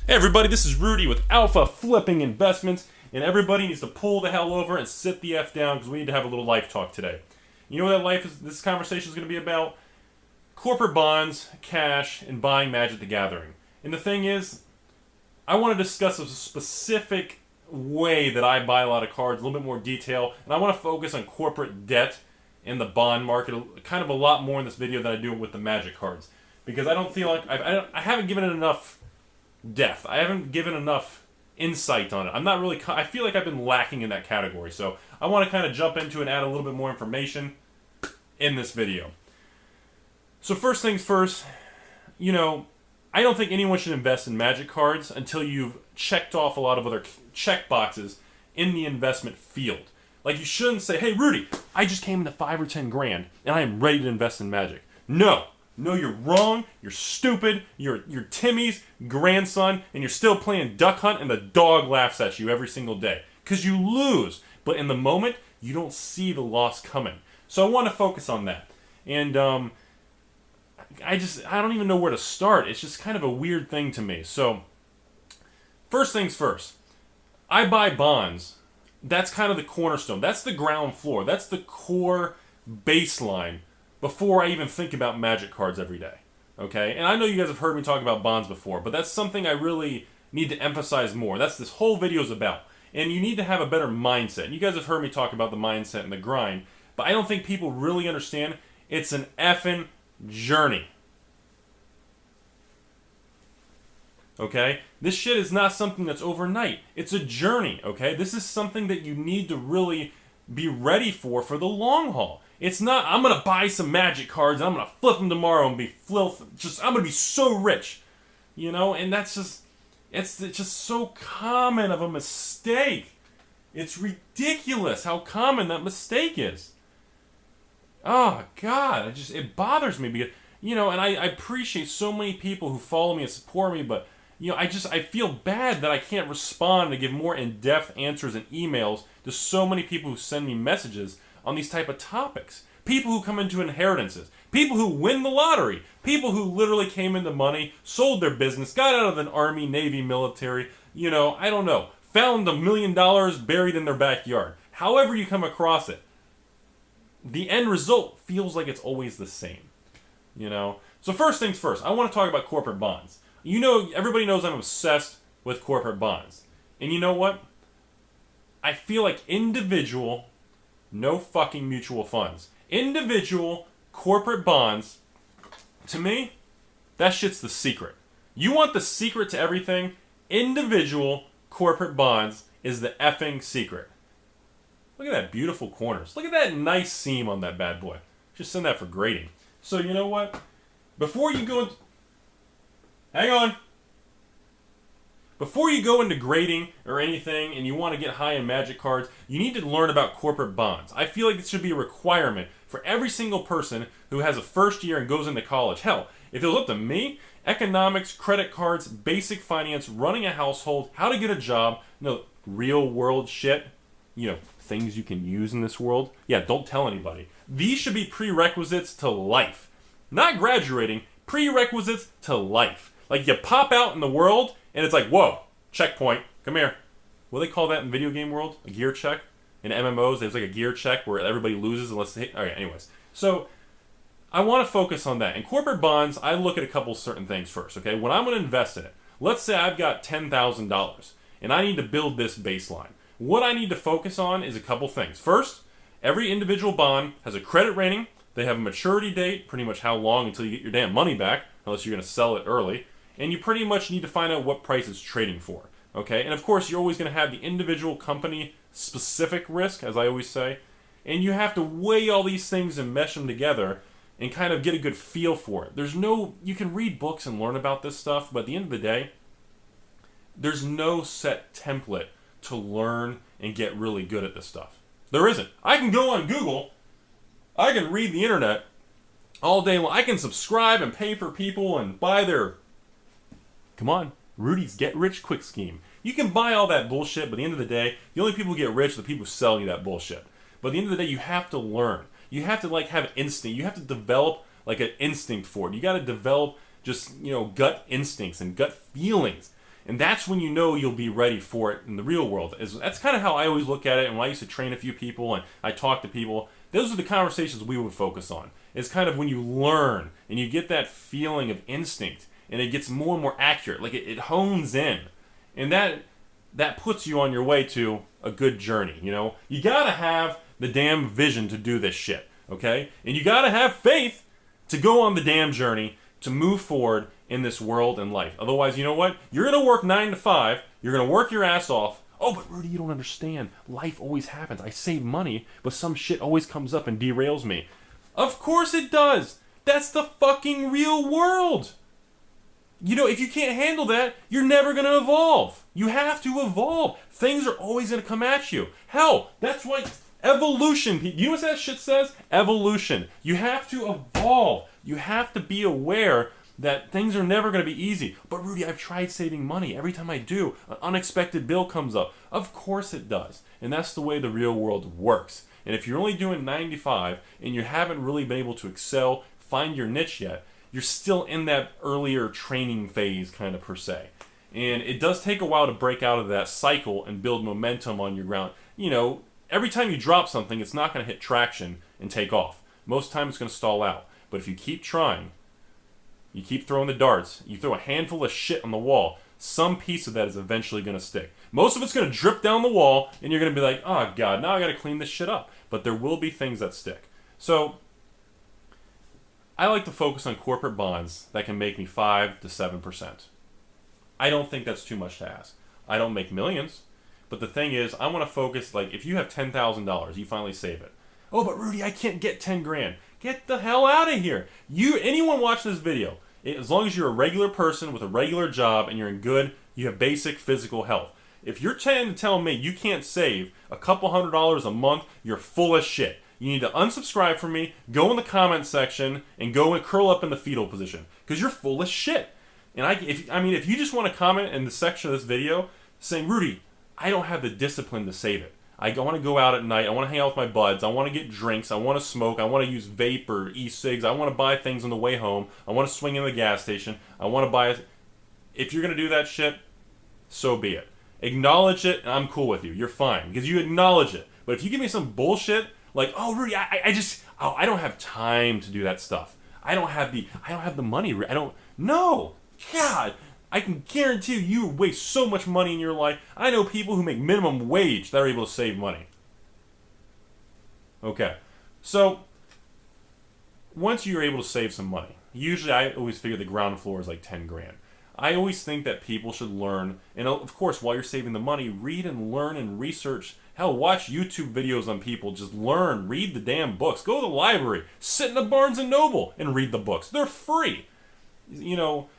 Hey everybody, this is Rudy with Alpha Flipping Investments, and everybody needs to pull the hell over and sit the F down because we need to have a little life talk today. You know what this conversation is going to be about? Corporate bonds, cash, and buying Magic the Gathering. And the thing is, I want to discuss a specific way that I buy a lot of cards, a little bit more detail, and I want to focus on corporate debt and the bond market kind of a lot more in this video than I do with the Magic cards. Because I don't feel like, I haven't given it enough depth. I haven't given enough insight on it. I feel like I've been lacking in that category. So I want to kind of jump into and add a little bit more information in this video. So first things first, I don't think anyone should invest in Magic cards until you've checked off a lot of other check boxes in the investment field. Like, you shouldn't say, hey Rudy, I just came into 5 or 10 grand and I am ready to invest in Magic. No, you're wrong, you're stupid, you're Timmy's grandson, and you're still playing Duck Hunt, and the dog laughs at you every single day. Because you lose. But in the moment, you don't see the loss coming. So I want to focus on that. And I don't even know where to start. It's just kind of a weird thing to me. So, first things first. I buy bonds. That's kind of the cornerstone. That's the ground floor. That's the core baseline before I even think about Magic cards every day, okay? And I know you guys have heard me talk about bonds before, but that's something I really need to emphasize more. That's this whole video is about. And you need to have a better mindset. You guys have heard me talk about the mindset and the grind, but I don't think people really understand it's an effing journey. Okay? This shit is not something that's overnight. It's a journey, okay? This is something that you need to really be ready for the long haul. It's not, I'm going to buy some Magic cards and I'm going to flip them tomorrow and be I'm going to be so rich. And that's just, it's just so common of a mistake. It's ridiculous how common that mistake is. Oh, God, it bothers me because, and I appreciate so many people who follow me and support me, but, I feel bad that I can't respond and give more in-depth answers and emails to so many people who send me messages on these type of topics. People who come into inheritances. People who win the lottery. People who literally came into money, sold their business, got out of an army, navy, military, I don't know, found $1 million buried in their backyard. However you come across it, the end result feels like it's always the same. So first things first, I want to talk about corporate bonds. Everybody knows I'm obsessed with corporate bonds. And you know what? I feel like individual, no fucking mutual funds. Individual corporate bonds, to me, that shit's the secret. You want the secret to everything? Individual corporate bonds is the effing secret. Look at that beautiful corners. Look at that nice seam on that bad boy. Just send that for grading. So you know what? Before you go into grading or anything and you want to get high in Magic cards, you need to learn about corporate bonds. I feel like it should be a requirement for every single person who has a first year and goes into college. Hell, if it was up to me, economics, credit cards, basic finance, running a household, how to get a job, real world shit, things you can use in this world. Yeah, don't tell anybody. These should be prerequisites to life. Not graduating, prerequisites to life. Like, you pop out in the world and it's like, whoa, checkpoint, come here. What do they call that in video game world? A gear check? In MMOs, there's like a gear check where everybody loses unless they hit. Okay, anyways. So, I want to focus on that. In corporate bonds, I look at a couple certain things first, okay? When I'm going to invest in it, let's say I've got $10,000 and I need to build this baseline. What I need to focus on is a couple things. First, every individual bond has a credit rating. They have a maturity date, pretty much how long until you get your damn money back, unless you're going to sell it early. And you pretty much need to find out what price it's trading for. Okay? And of course, you're always going to have the individual company specific risk, as I always say. And you have to weigh all these things and mesh them together and kind of get a good feel for it. You can read books and learn about this stuff, but at the end of the day, there's no set template to learn and get really good at this stuff. There isn't. I can go on Google, I can read the internet all day long. I can subscribe and pay for people and buy their Rudy's Get Rich Quick scheme. You can buy all that bullshit, but at the end of the day, the only people who get rich are the people who sell you that bullshit. But at the end of the day, you have to learn. You have to have instinct. You have to develop an instinct for it. You got to develop just, gut instincts and gut feelings. And that's when you know you'll be ready for it in the real world. That's kind of how I always look at it. And when I used to train a few people and I talk to people, those are the conversations we would focus on. It's kind of when you learn and you get that feeling of instinct and it gets more and more accurate. Like it hones in. And that puts you on your way to a good journey, you know? You gotta have the damn vision to do this shit, okay? And you gotta have faith to go on the damn journey to move forward in this world and life. Otherwise, you know what? You're gonna work 9 to 5, you're gonna work your ass off. Oh, but Rudy, you don't understand. Life always happens. I save money, but some shit always comes up and derails me. Of course it does! That's the fucking real world! You know, if you can't handle that, you're never going to evolve. You have to evolve. Things are always going to come at you. Hell, that's why evolution, you know what that shit says? Evolution. You have to evolve. You have to be aware that things are never going to be easy. But Rudy, I've tried saving money. Every time I do, an unexpected bill comes up. Of course it does. And that's the way the real world works. And if you're only doing 95 and you haven't really been able to excel, find your niche yet, you're still in that earlier training phase kind of per se. And it does take a while to break out of that cycle and build momentum on your ground. You know, every time you drop something, it's not going to hit traction and take off. Most times it's going to stall out. But if you keep trying, you keep throwing the darts, you throw a handful of shit on the wall, some piece of that is eventually going to stick. Most of it's going to drip down the wall, and you're going to be like, oh God, now I got to clean this shit up. But there will be things that stick. So I like to focus on corporate bonds that can make me 5 to 7%. I don't think that's too much to ask. I don't make millions, but the thing is, I want to focus, like, if you have $10,000, you finally save it. Oh, but Rudy, I can't get 10 grand. Get the hell out of here. Anyone watching this video, as long as you're a regular person with a regular job and you're in good, you have basic physical health. If you're trying to tell me you can't save a couple $100 a month, you're full of shit. You need to unsubscribe from me, go in the comment section, and go and curl up in the fetal position. Because you're full of shit. And if you just want to comment in the section of this video saying, Rudy, I don't have the discipline to save it. I want to go out at night, I want to hang out with my buds, I want to get drinks, I want to smoke, I want to use vape or e-cigs, I want to buy things on the way home, I want to swing in the gas station, I want to buy it. If you're going to do that shit, so be it. Acknowledge it, and I'm cool with you. You're fine, because you acknowledge it. But if you give me some bullshit, like, oh, Rudy, I don't have time to do that stuff. I don't have the money. No. God, I can guarantee you waste so much money in your life. I know people who make minimum wage that are able to save money. Okay. So, once you're able to save some money, usually I always figure the ground floor is like 10 grand. I always think that people should learn, and of course, while you're saving the money, read and learn and research. Hell, watch YouTube videos on people. Just learn, read the damn books. Go to the library, sit in a Barnes & Noble and read the books. They're free. You know,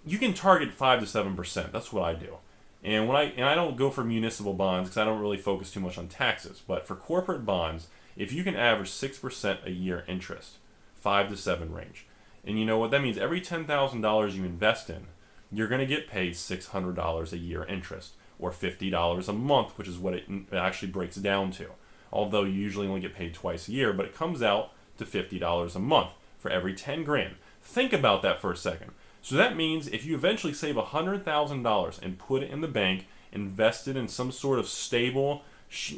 you can target 5 to 7%. That's what I do. And I don't go for municipal bonds because I don't really focus too much on taxes. But for corporate bonds, if you can average 6% a year interest, 5 to 7 range. And you know what that means? Every $10,000 you invest in, you're going to get paid $600 a year interest, or $50 a month, which is what it actually breaks down to. Although you usually only get paid twice a year, but it comes out to $50 a month for every 10 grand. Think about that for a second. So that means if you eventually save $100,000 and put it in the bank, invest it in some sort of stable,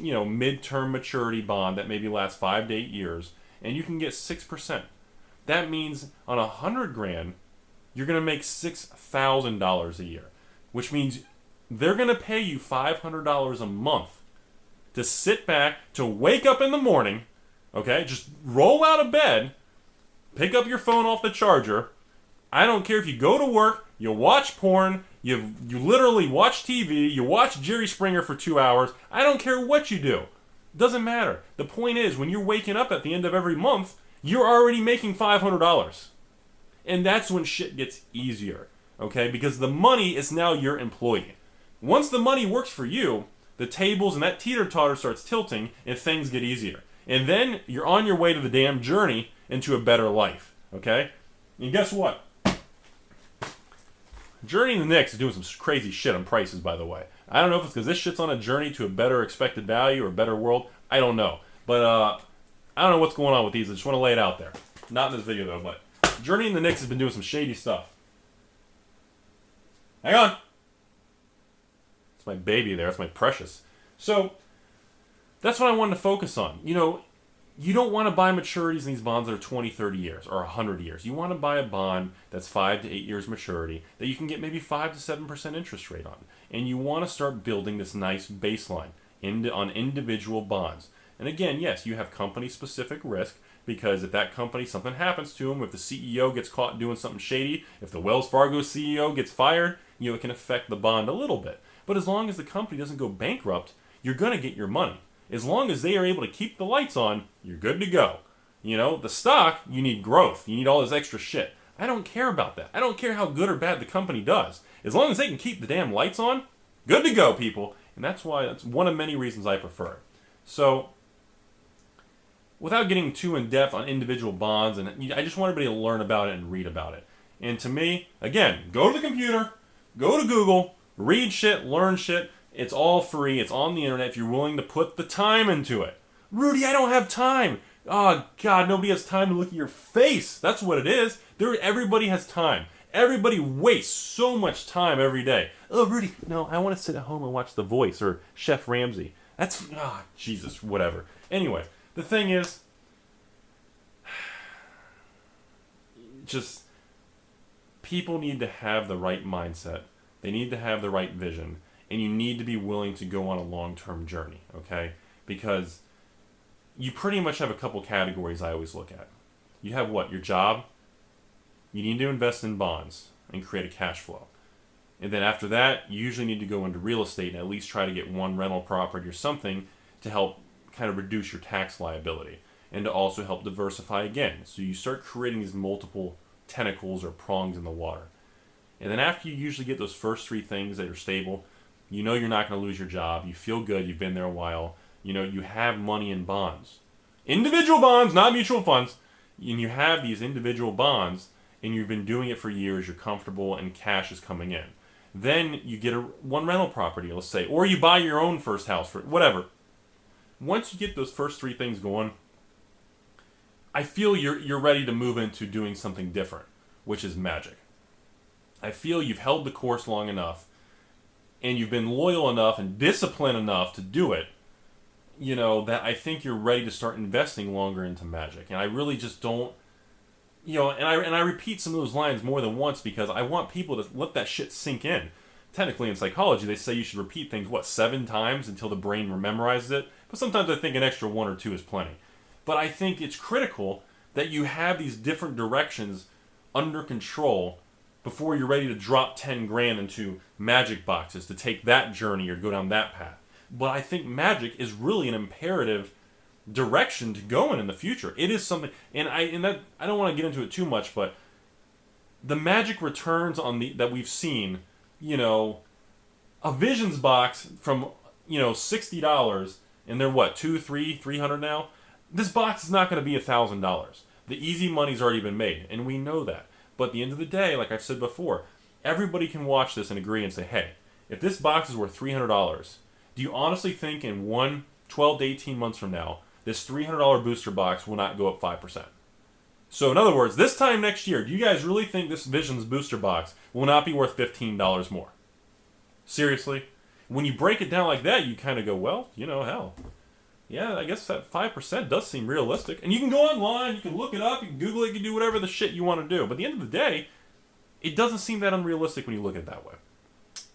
mid-term maturity bond that maybe lasts 5 to 8 years, and you can get 6%. That means on 100 grand, you're going to make $6,000 a year, which means they're going to pay you $500 a month to sit back, to wake up in the morning, okay, just roll out of bed, pick up your phone off the charger. I don't care if you go to work, you watch porn, you literally watch TV, you watch Jerry Springer for 2 hours. I don't care what you do. Doesn't matter. The point is, when you're waking up at the end of every month, you're already making $500. And that's when shit gets easier, okay? Because the money is now your employee. Once the money works for you, the tables and that teeter-totter starts tilting and things get easier. And then you're on your way to the damn journey into a better life, okay? And guess what? Journey in the NYX is doing some crazy shit on prices, by the way. I don't know if it's because this shit's on a journey to a better expected value or a better world. I don't know. But I don't know what's going on with these. I just want to lay it out there. Not in this video, though, but Journey in the NYX has been doing some shady stuff. Hang on. my baby there. That's my precious. So that's what I wanted to focus on. You don't want to buy maturities in these bonds that are 20, 30 years or 100 years. You want to buy a bond that's 5 to 8 years maturity that you can get maybe 5 to 7% interest rate on. And you want to start building this nice baseline on individual bonds. And again, yes, you have company-specific risk, because if that company, something happens to them, if the CEO gets caught doing something shady, if the Wells Fargo CEO gets fired, it can affect the bond a little bit. But as long as the company doesn't go bankrupt, you're going to get your money. As long as they are able to keep the lights on, you're good to go. The stock, you need growth. You need all this extra shit. I don't care about that. I don't care how good or bad the company does. As long as they can keep the damn lights on, good to go, people. And that's one of many reasons I prefer it. So, without getting too in-depth on individual bonds, and I just want everybody to learn about it and read about it. And to me, again, go to the computer, go to Google, read shit, learn shit. It's all free. It's on the internet if you're willing to put the time into it. Rudy, I don't have time. Oh, God, nobody has time to look at your face. That's what it is. Everybody has time. Everybody wastes so much time every day. Oh, Rudy, no, I want to sit at home and watch The Voice or Chef Ramsay. Jesus, whatever. Anyway, the thing is, just people need to have the right mindset. They need to have the right vision. And you need to be willing to go on a long-term journey, okay? Because you pretty much have a couple categories I always look at. You have what? Your job. You need to invest in bonds and create a cash flow. And then after that, you usually need to go into real estate and at least try to get one rental property or something to help kind of reduce your tax liability and to also help diversify again. So you start creating these multiple tentacles or prongs in the water. And then after you usually get those first three things that are stable, you're not going to lose your job. You feel good. You've been there a while. You have money in bonds. Individual bonds, not mutual funds. And you have these individual bonds, and you've been doing it for years. You're comfortable, and cash is coming in. Then you get one rental property, let's say, or you buy your own first house, for whatever. Once you get those first three things going, I feel you're ready to move into doing something different, which is magic. I feel you've held the course long enough, and you've been loyal enough and disciplined enough to do it, that I think you're ready to start investing longer into magic. And I really just don't, and I repeat some of those lines more than once because I want people to let that shit sink in. Technically in psychology, they say you should repeat things, 7 times until the brain memorizes it? But sometimes I think an extra 1 or 2 is plenty. But I think it's critical that you have these different directions under control before you're ready to drop 10 grand into magic boxes to take that journey or go down that path. But I think magic is really an imperative direction to go in the future. It is something, and I don't want to get into it too much, but the magic returns that we've seen, a Visions box from $60, and they're what, $300 now? This box is not going to be $1,000. The easy money's already been made, and we know that. But at the end of the day, like I've said before, everybody can watch this and agree and say, hey, if this box is worth $300, do you honestly think in 12 to 18 months from now, this $300 booster box will not go up 5%? So in other words, this time next year, do you guys really think this Visions booster box will not be worth $15 more? Seriously? When you break it down like that, you kind of go, well, hell. Yeah, I guess that 5% does seem realistic. And you can go online, you can look it up, you can Google it, you can do whatever the shit you want to do. But at the end of the day, it doesn't seem that unrealistic when you look at it that way.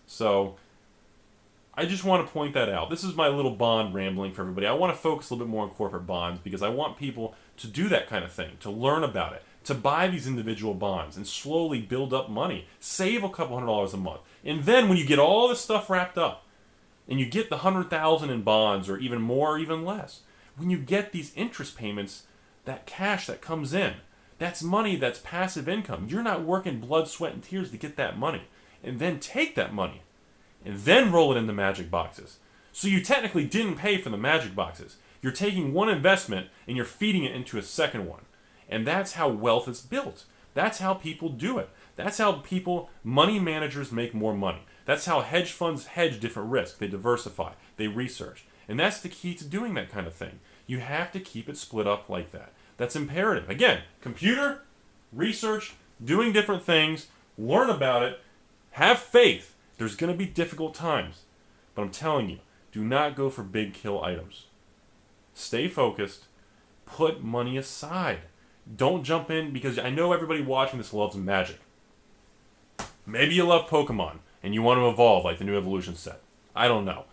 So, I just want to point that out. This is my little bond rambling for everybody. I want to focus a little bit more on corporate bonds because I want people to do that kind of thing, to learn about it, to buy these individual bonds and slowly build up money. Save a couple $100 a month. And then when you get all this stuff wrapped up, and you get the $100,000 in bonds, or even more, or even less, when you get these interest payments, that cash that comes in, that's money, that's passive income. You're not working blood, sweat, and tears to get that money. And then take that money, and then roll it into magic boxes. So you technically didn't pay for the magic boxes. You're taking one investment, and you're feeding it into a second one. And that's how wealth is built. That's how people do it. That's how money managers make more money. That's how hedge funds hedge different risks. They diversify. They research. And that's the key to doing that kind of thing. You have to keep it split up like that. That's imperative. Again, computer, research, doing different things, learn about it, have faith. There's going to be difficult times. But I'm telling you, do not go for big kill items. Stay focused. Put money aside. Don't jump in, because I know everybody watching this loves Magic. Maybe you love Pokemon and you want to evolve like the new evolution set. I don't know.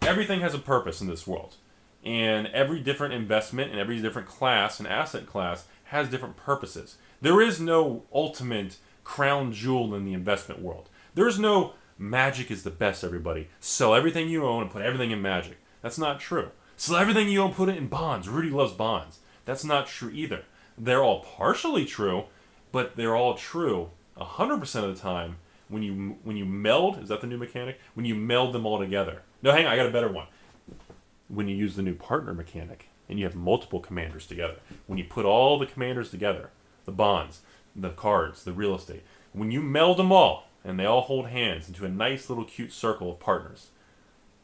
Everything has a purpose in this world. And every different investment and every different class and asset class has different purposes. There is no ultimate crown jewel in the investment world. There is no Magic is the best, everybody. Sell everything you own and put everything in Magic. That's not true. Sell everything you own, put it in bonds. Rudy loves bonds. That's not true either. They're all partially true, but they're all true 100% of the time when you meld. Is that the new mechanic? When you meld them all together. No, hang on, I got a better one. When you use the new partner mechanic and you have multiple commanders together. When you put all the commanders together, the bonds, the cards, the real estate, when you meld them all and they all hold hands into a nice little cute circle of partners,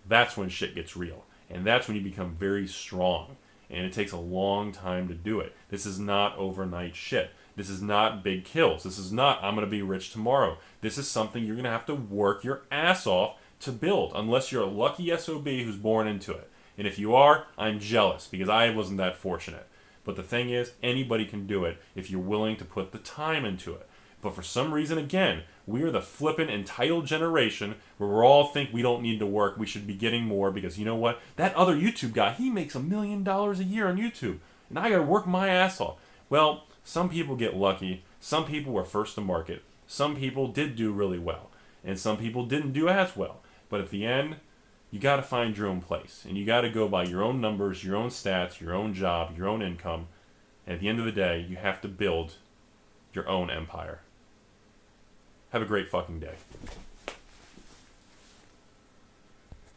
that's when shit gets real. And that's when you become very strong. And it takes a long time to do it. This is not overnight shit. This is not big kills. This is not, I'm going to be rich tomorrow. This is something you're going to have to work your ass off to build, unless you're a lucky SOB who's born into it. And if you are, I'm jealous, because I wasn't that fortunate. But the thing is, anybody can do it if you're willing to put the time into it. But for some reason, again, we are the flippin' entitled generation where we all think we don't need to work. We should be getting more because, you know what? That other YouTube guy, he makes $1 million a year on YouTube. And I got to work my ass off. Well, some people get lucky. Some people were first to market. Some people did do really well. And some people didn't do as well. But at the end, you got to find your own place. And you got to go by your own numbers, your own stats, your own job, your own income. And at the end of the day, you have to build your own empire. Have a great fucking day.